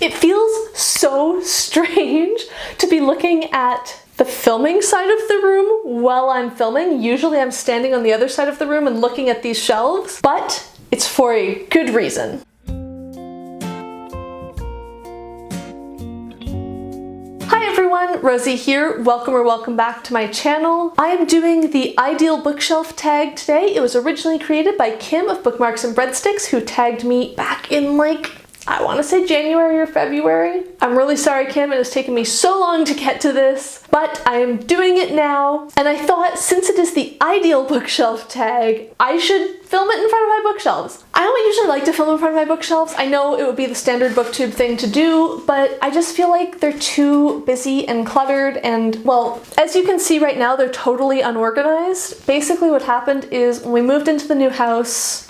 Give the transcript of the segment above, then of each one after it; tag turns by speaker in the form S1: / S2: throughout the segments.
S1: It feels so strange to be looking at the filming side of the room while I'm filming. Usually I'm standing on the other side of the room and looking at these shelves, but it's for a good reason. Hi everyone, Rosie here. Welcome back to my channel. I am doing the ideal bookshelf tag today. It was originally created by Kim of Bookmarks and Breadsticks, who tagged me back in I want to say January or February. I'm really sorry, Kim, it has taken me so long to get to this, but I am doing it now. And I thought, since it is the ideal bookshelf tag, I should film it in front of my bookshelves. I don't usually like to film in front of my bookshelves. I know it would be the standard Booktube thing to do, but I just feel like they're too busy and cluttered and, well, as you can see right now, they're totally unorganized. Basically what happened is when we moved into the new house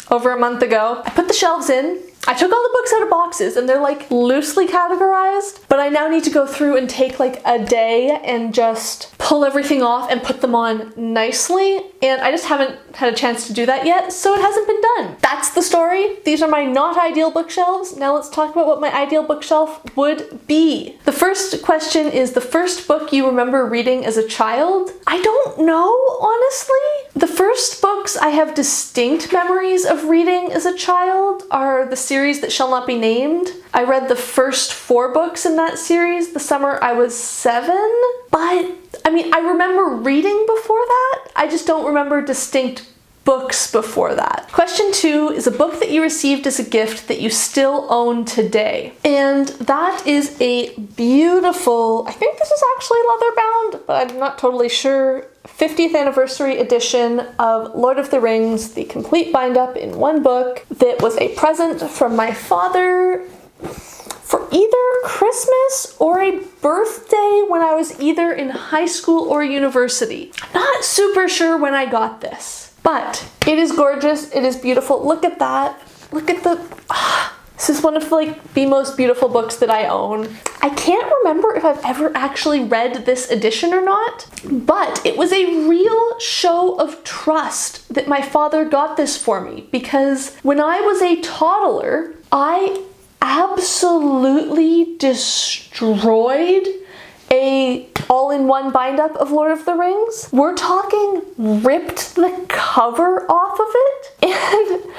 S1: over a month ago, I put the shelves in. I took all the books out of boxes and they're loosely categorized, but I now need to go through and take a day and just pull everything off and put them on nicely, and I just haven't had a chance to do that yet, so it hasn't been done. That's the story. These are my not ideal bookshelves. Now let's talk about what my ideal bookshelf would be. The first question is the first book you remember reading as a child. I don't know, honestly. The first books I have distinct memories of reading as a child are the series that shall not be named. I read the first 4 books in that series the summer I was 7, but I remember reading before that. I just don't remember distinct books before that. Question 2 is a book that you received as a gift that you still own today. And that is a beautiful, I think this is actually leather bound, but I'm not totally sure, 50th anniversary edition of Lord of the Rings, the complete bind up in one book, that was a present from my father for either Christmas or a birthday when I was either in high school or university. I'm not super sure when I got this, but it is gorgeous, it is beautiful. Look at that. Look at this is one of the most beautiful books that I own. I can't remember if I've ever actually read this edition or not, but it was a real show of trust that my father got this for me, because when I was a toddler, I absolutely destroyed a all-in-one bind-up of Lord of the Rings. We're talking ripped the cover off of it, and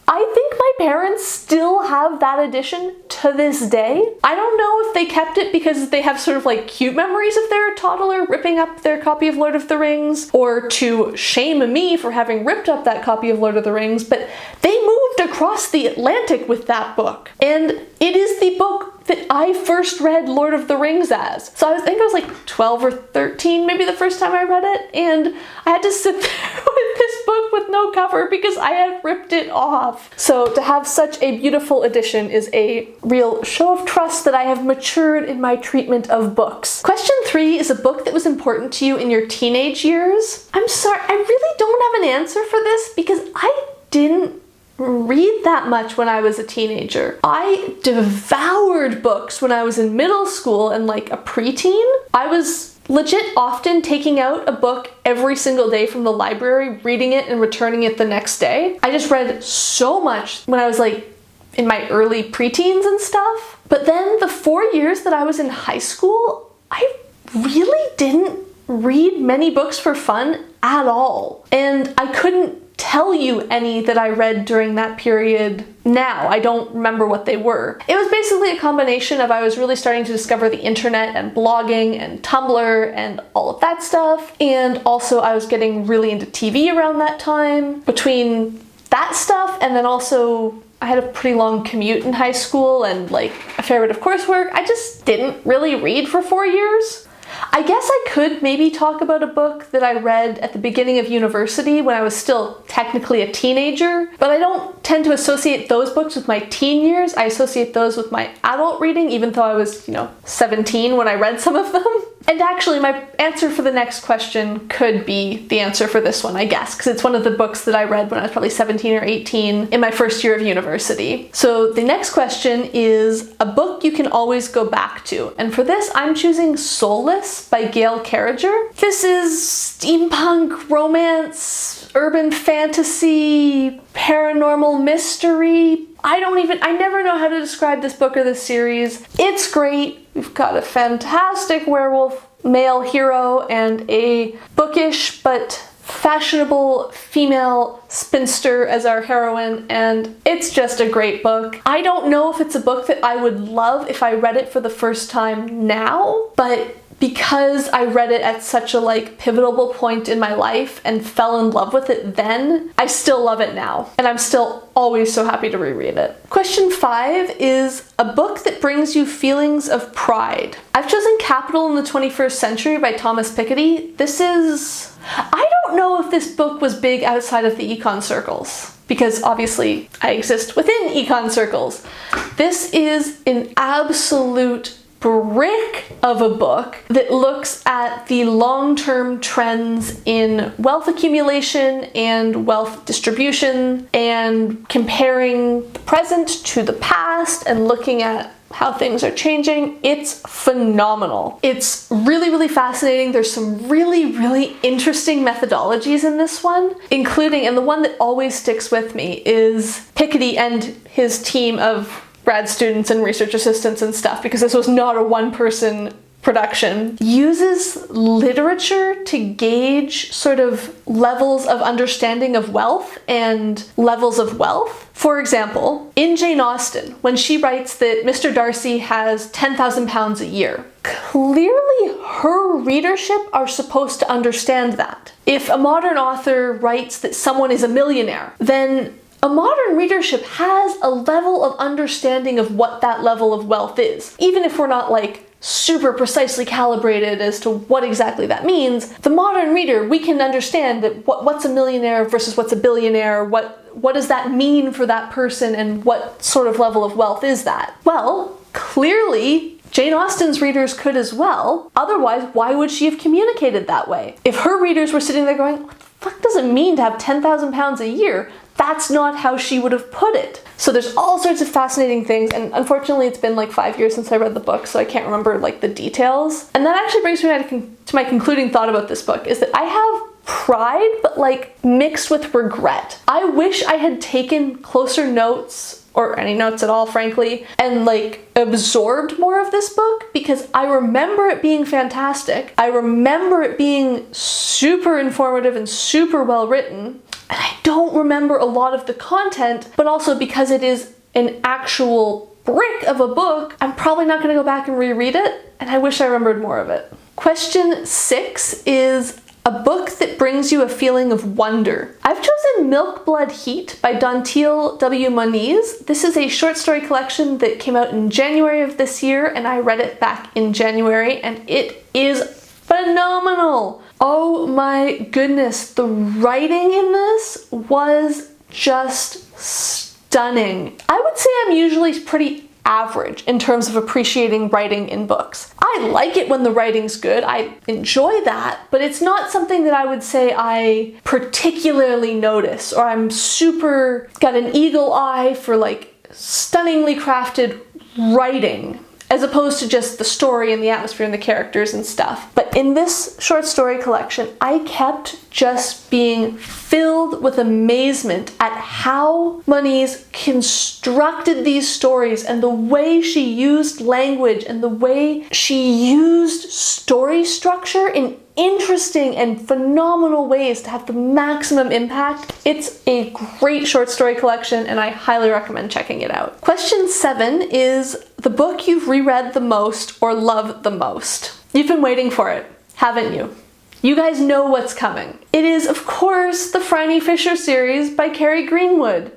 S1: I think my parents still have that edition to this day. I don't know if they kept it because they have sort of cute memories of their toddler ripping up their copy of Lord of the Rings, or to shame me for having ripped up that copy of Lord of the Rings, but they moved across the Atlantic with that book. And it is the book that I first read Lord of the Rings as. So I think I was 12 or 13 maybe the first time I read it, and I had to sit there with this book with no cover because I had ripped it off. So to have such a beautiful edition is a real show of trust that I have matured in my treatment of books. Question 3 is a book that was important to you in your teenage years. I'm sorry, I really don't have an answer for this because I didn't read that much when I was a teenager. I devoured books when I was in middle school and a preteen. I was legit often taking out a book every single day from the library, reading it and returning it the next day. I just read so much when I was in my early preteens and stuff. But then the 4 years that I was in high school, I really didn't read many books for fun at all. And I couldn't tell you any that I read during that period now. I don't remember what they were. It was basically a combination of I was really starting to discover the internet and blogging and Tumblr and all of that stuff, and also I was getting really into TV around that time. Between that stuff and then also I had a pretty long commute in high school and a fair bit of coursework, I just didn't really read for 4 years. I guess I could maybe talk about a book that I read at the beginning of university when I was still technically a teenager, but I don't tend to associate those books with my teen years. I associate those with my adult reading, even though I was, 17 when I read some of them. And actually, my answer for the next question could be the answer for this one, I guess, because it's one of the books that I read when I was probably 17 or 18 in my first year of university. So the next question is a book you can always go back to. And for this, I'm choosing Soulless by Gail Carriger. This is steampunk romance urban fantasy, paranormal mystery. I never know how to describe this book or this series. It's great. We've got a fantastic werewolf male hero and a bookish but fashionable female spinster as our heroine, and it's just a great book. I don't know if it's a book that I would love if I read it for the first time now, but because I read it at such a pivotal point in my life and fell in love with it then, I still love it now. And I'm still always so happy to reread it. Question 5 is a book that brings you feelings of pride. I've chosen Capital in the 21st Century by Thomas Picketty. I don't know if this book was big outside of the econ circles, because obviously I exist within econ circles. This is an absolute brick of a book that looks at the long-term trends in wealth accumulation and wealth distribution and comparing the present to the past and looking at how things are changing. It's phenomenal. It's really, really fascinating. There's some really, really interesting methodologies in this one, including, and the one that always sticks with me is Picketty and his team of grad students and research assistants and stuff, because this was not a one-person production, uses literature to gauge sort of levels of understanding of wealth and levels of wealth. For example, in Jane Austen, when she writes that Mr. Darcy has £10,000 a year, clearly her readership are supposed to understand that. If a modern author writes that someone is a millionaire, then a modern readership has a level of understanding of what that level of wealth is. Even if we're not super precisely calibrated as to what exactly that means, the modern reader, we can understand that what's a millionaire versus what's a billionaire, what does that mean for that person, and what sort of level of wealth is that? Well, clearly Jane Austen's readers could as well. Otherwise, why would she have communicated that way? If her readers were sitting there going, what the fuck does it mean to have £10,000 a year? That's not how she would have put it. So there's all sorts of fascinating things, and unfortunately it's been 5 years since I read the book, so I can't remember the details. And that actually brings me to my concluding thought about this book, is that I have pride, but mixed with regret. I wish I had taken closer notes, or any notes at all, frankly, and absorbed more of this book, because I remember it being fantastic. I remember it being super informative and super well written. And I don't remember a lot of the content, but also because it is an actual brick of a book, I'm probably not going to go back and reread it, and I wish I remembered more of it. Question 6 is a book that brings you a feeling of wonder. I've chosen Milk Blood Heat by Dantiel W. Moniz. This is a short story collection that came out in January of this year, and I read it back in January, and it is phenomenal. Oh my goodness, the writing in this was just stunning. I would say I'm usually pretty average in terms of appreciating writing in books. I like it when the writing's good, I enjoy that, but it's not something that I would say I particularly notice, or I'm got an eagle eye for stunningly crafted writing, as opposed to just the story and the atmosphere and the characters and stuff. But in this short story collection, I kept just being filled with amazement at how Moniz constructed these stories, and the way she used language and the way she used story structure in interesting and phenomenal ways to have the maximum impact. It's a great short story collection, and I highly recommend checking it out. Question 7 is the book you've reread the most or loved the most. You've been waiting for it, haven't you? You guys know what's coming. It is, of course, the Phryne Fisher series by Kerry Greenwood.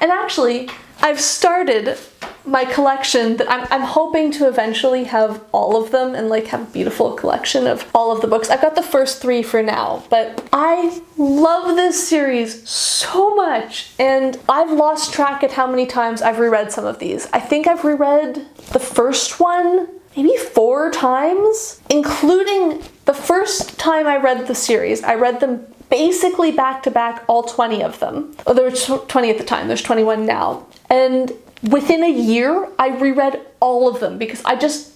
S1: And actually, I've started my collection that I'm hoping to eventually have all of them and have a beautiful collection of all of the books. I've got the first 3 for now, but I love this series so much, and I've lost track at how many times I've reread some of these. I think I've reread the first one maybe 4 times, including the first time I read the series. I read them basically back to back, all 20 of them. Oh, there were 20 at the time, there's 21 now. And within a year, I reread all of them because I just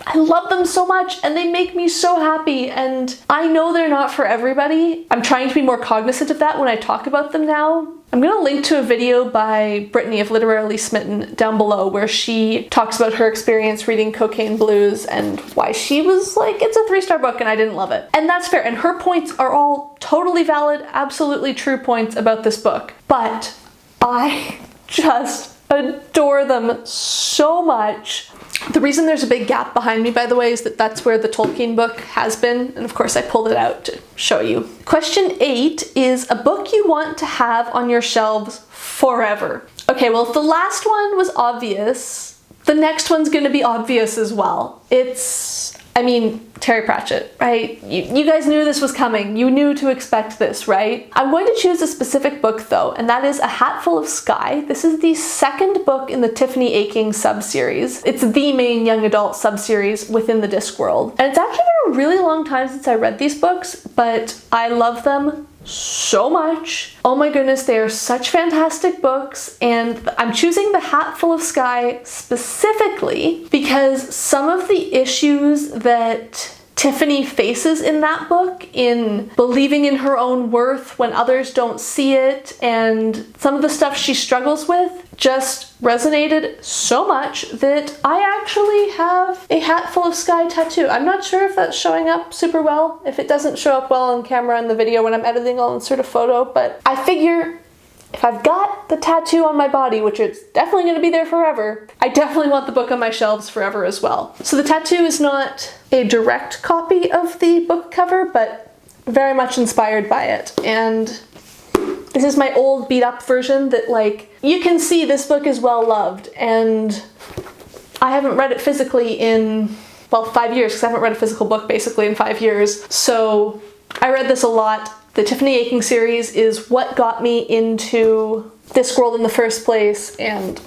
S1: I love them so much and they make me so happy, and I know they're not for everybody. I'm trying to be more cognizant of that when I talk about them now. I'm gonna link to a video by Brittany of Literarily Smitten down below where she talks about her experience reading Cocaine Blues and why she was like, it's a 3-star book and I didn't love it. And that's fair, and her points are all totally valid, absolutely true points about this book. But I just adore them so much. The reason there's a big gap behind me, by the way, is that that's where the Tolkien book has been, and of course I pulled it out to show you. Question 8 is a book you want to have on your shelves forever. Okay, well, if the last one was obvious, the next one's gonna be obvious as well. Terry Pratchett, right? You guys knew this was coming. You knew to expect this, right? I'm going to choose a specific book though, and that is A Hatful of Sky. This is the second book in the Tiffany Aching sub-series. It's the main young adult sub-series within the Discworld. And it's actually been a really long time since I read these books, but I love them so much. Oh my goodness, they are such fantastic books, and I'm choosing The Hatful of Sky specifically because some of the issues that Tiffany faces in that book, in believing in her own worth when others don't see it, and some of the stuff she struggles with, just resonated so much that I actually have a Hatful of Sky tattoo. I'm not sure if that's showing up super well. If it doesn't show up well on camera in the video when I'm editing, I'll insert a photo, but I figure if I've got the tattoo on my body, which it's definitely going to be there forever, I definitely want the book on my shelves forever as well. So the tattoo is not a direct copy of the book cover, but very much inspired by it. And this is my old beat up version that, like, you can see this book is well loved, and I haven't read it physically in, well, 5 years, because I haven't read a physical book basically in 5 years. So I read this a lot. The Tiffany Aching series is what got me into Discworld in the first place, and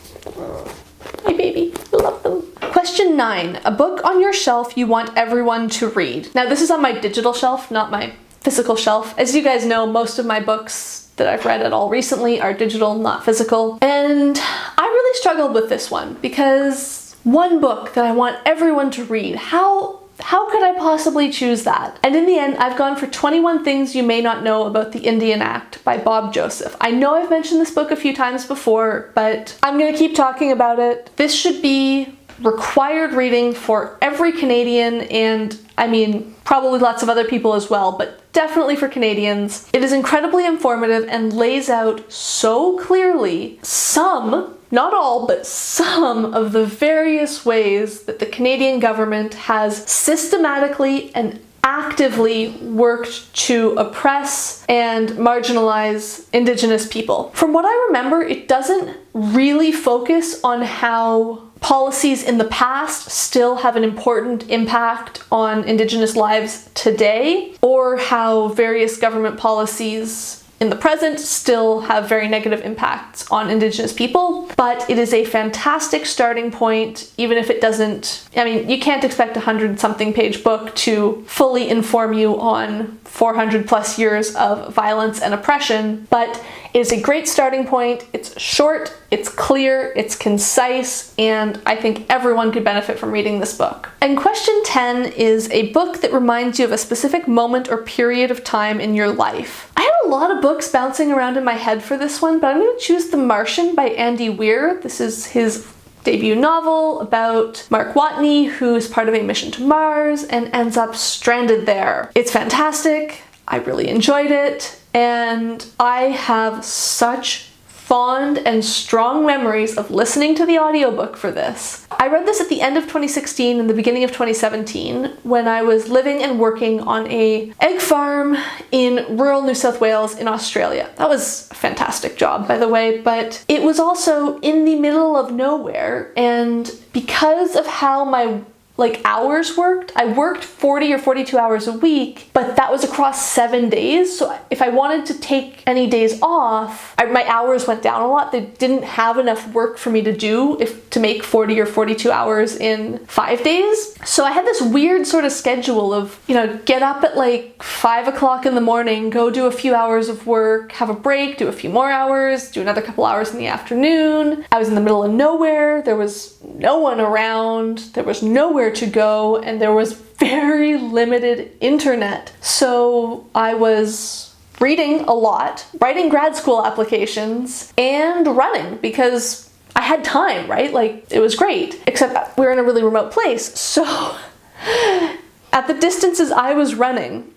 S1: my baby, I love them. Question 9, a book on your shelf you want everyone to read. Now this is on my digital shelf, not my physical shelf. As you guys know, most of my books that I've read at all recently are digital, not physical. And I really struggled with this one because one book that I want everyone to read, how could I possibly choose that? And in the end, I've gone for 21 Things You May Not Know About the Indian Act by Bob Joseph. I know I've mentioned this book a few times before, but I'm gonna keep talking about it. This should be required reading for every Canadian, and I mean, probably lots of other people as well, but definitely for Canadians. It is incredibly informative and lays out so clearly some, not all, but some of the various ways that the Canadian government has systematically and actively worked to oppress and marginalize Indigenous people. From what I remember, it doesn't really focus on how policies in the past still have an important impact on Indigenous lives today, or how various government policies in the present still have very negative impacts on Indigenous people, but it is a fantastic starting point, even if it doesn't, I mean, you can't expect a 100-something page book to fully inform you on 400 plus years of violence and oppression, but it is a great starting point. It's short, it's clear, it's concise, and I think everyone could benefit from reading this book. And question 10 is a book that reminds you of a specific moment or period of time in your life. I had a lot of books bouncing around in my head for this one, but I'm going to choose The Martian by Andy Weir. This is his debut novel about Mark Watney, who's part of a mission to Mars and ends up stranded there. It's fantastic. I really enjoyed it, and I have such fond and strong memories of listening to the audiobook for this. I read this at the end of 2016 and the beginning of 2017 when I was living and working on an egg farm in rural New South Wales in Australia. That was a fantastic job, by the way, but it was also in the middle of nowhere, and because of how my hours worked. I worked 40 or 42 hours a week, but that was across 7 days. So if I wanted to take any days off, my hours went down a lot. They didn't have enough work for me to do to make 40 or 42 hours in 5 days. So I had this weird sort of schedule of, get up at 5 o'clock in the morning, go do a few hours of work, have a break, do a few more hours, do another couple hours in the afternoon. I was in the middle of nowhere. There was no one around. There was nowhere nowhere to go and there was very limited internet. So I was reading a lot, writing grad school applications, and running because I had time, right? Like, it was great. Except we were in a really remote place. So at the distances I was running,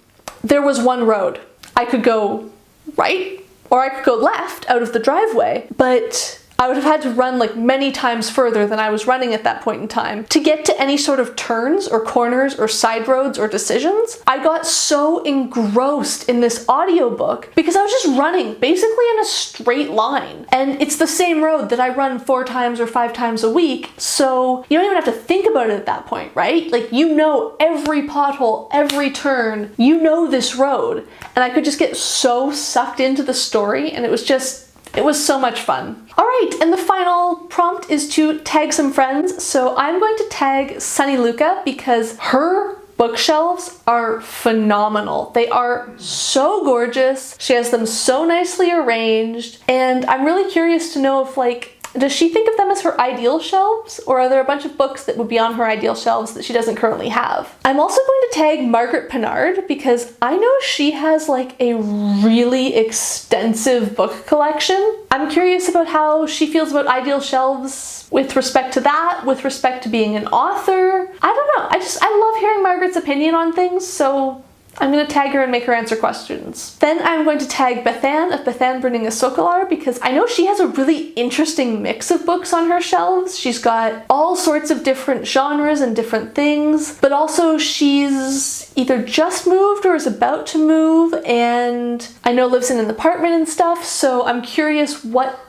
S1: there was one road. I could go right or I could go left out of the driveway, but I would have had to run like many times further than I was running at that point in time to get to any sort of turns or corners or side roads or decisions. I got so engrossed in this audiobook because I was just running basically in a straight line. And it's the same road that I run 4 times or 5 times a week, so you don't even have to think about it at that point, right? Like, you know every pothole, every turn, you know this road. And I could just get so sucked into the story, and it was so much fun. All right, and the final prompt is to tag some friends. So I'm going to tag Sunny Luca because her bookshelves are phenomenal. They are so gorgeous. She has them so nicely arranged, and I'm really curious to know if, like, does she think of them as her ideal shelves, or are there a bunch of books that would be on her ideal shelves that she doesn't currently have? I'm also going to tag Margaret Pinard because I know she has like a really extensive book collection. I'm curious about how she feels about ideal shelves with respect to that, with respect to being an author. I don't know. I love hearing Margaret's opinion on things, so I'm going to tag her and make her answer questions. Then I'm going to tag Bethan of Bethan Burning a Sokolar because I know she has a really interesting mix of books on her shelves. She's got all sorts of different genres and different things, but also she's either just moved or is about to move, and I know lives in an apartment and stuff, so I'm curious what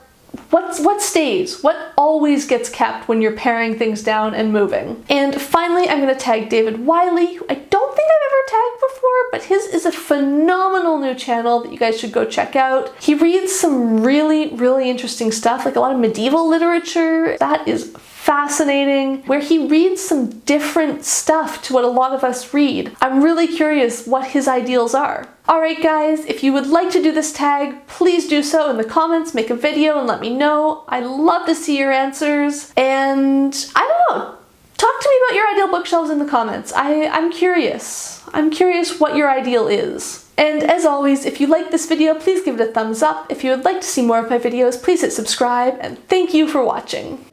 S1: stays, what always gets kept when you're paring things down and moving. And finally, I'm going to tag David Wiley, who I don't think I've ever tagged before, but his is a phenomenal new channel that you guys should go check out. He reads some really, really interesting stuff, like a lot of medieval literature. That is fascinating, where he reads some different stuff to what a lot of us read. I'm really curious what his ideals are. Alright guys, if you would like to do this tag, please do so in the comments, make a video and let me know. I love to see your answers, and I don't know, talk to me about your ideal bookshelves in the comments. I'm curious. I'm curious what your ideal is. And as always, if you like this video, please give it a thumbs up. If you would like to see more of my videos, please hit subscribe, and thank you for watching.